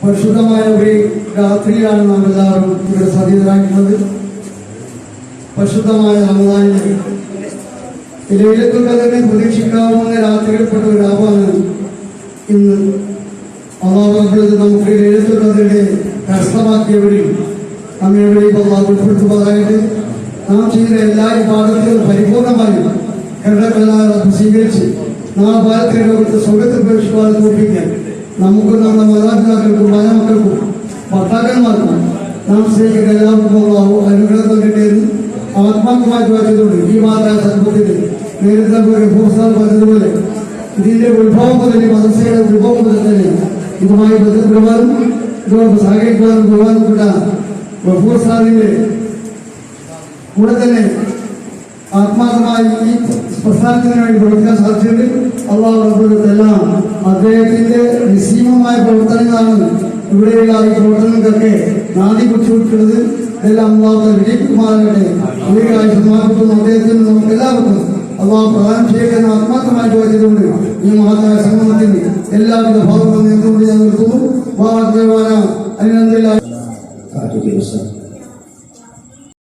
പരിശുദ്ധമായ ഒരു രാത്രിയിലാണ് നാം എല്ലാവരും ഇവിടെ സന്നിഹിതരായിട്ടുള്ളത്. പരിശുദ്ധമായ റമദാനിലെ ലൈലത്തുൽ ഖദറിനെ പ്രതീക്ഷിക്കാവുന്ന രാത്രിയിൽപ്പെട്ട ഒരു രാവാണ് ഇന്ന്. അല്ലാഹു നമുക്ക് ലൈലത്തുൽ ഖദറിനെ കരസ്ഥമാക്കിയവരിൽ നമ്മെവരെയും അല്ലാഹു ഉൾപ്പെടുത്തുമാറാകട്ടെ. നാം ചെയ്ത എല്ലാ ഇബാദത്തുകളും പരിപൂർണമായും കരുണക്കല്ലാതെ സ്വീകരിച്ച് നാളെ ഭാരതീയ ലോകത്ത് സ്വർഗത്തിൽ പ്രവേശിക്കുവാൻ തോൽപ്പിക്കാൻ നമുക്കും നമ്മുടെ മാതാപിതാക്കൾക്കും മകൾക്കും ഭർത്താക്കന്മാർക്കും നാം സ്നേഹിക്കുന്ന എല്ലാവർക്കും അല്ലാഹു അനുഗ്രഹം നൽകട്ടെയെന്ന് ആത്മാർത്ഥമായി ചോദിച്ചതുകൊണ്ട് ഈ മാതാ സംഭവത്തിൽ നേരത്തെ പറഞ്ഞതുപോലെ ഇതിന്റെ ഉത്ഭവം മുതൽ മദർസയുടെ ഉത്ഭവം മുതൽ തന്നെ ഇതുമായി ബന്ധപ്പെടുവാനും ഇതോടൊപ്പം സഹകരിക്കുവാനും പ്രധാനപ്പെട്ട ഗഫൂർ സാറിന്റെ കൂടെ തന്നെ ആത്മാർത്ഥമായി ഈ പ്രസ്ഥാനത്തിന് വേണ്ടി പ്രവർത്തിക്കാൻ സാധിച്ചിട്ടുണ്ട്. അല്ലാഹു റബ്ബുൽ അദ്ദേഹത്തിന്റെ നിസ്സീമമായ പ്രവർത്തനങ്ങളാണ് ഇവിടെയുള്ള ഈ പ്രവർത്തനങ്ങൾക്കൊക്കെ നാദി കുറിച്ചുകൊടുക്കുന്നത്. ഇതെല്ലാം അല്ലാഹു വിജയിക്കുമാറാകട്ടെ. ദീർഘായുസ്സ് സമാപിക്കുന്നു അദ്ദേഹത്തിന് നമുക്ക് എല്ലാവർക്കും അല്ലാഹു പ്രദാനം ചെയ്യട്ടെന്ന് ആത്മാർത്ഥമായി ചോദിച്ചതുകൊണ്ട് ഈ മഹത്തായ സമൂഹത്തിന് എല്ലാവിധ ഭാഗങ്ങളും നേർന്നുകൊണ്ട് ഞാൻ നിർത്തുന്നു. അതിനെന്തെല്ലാം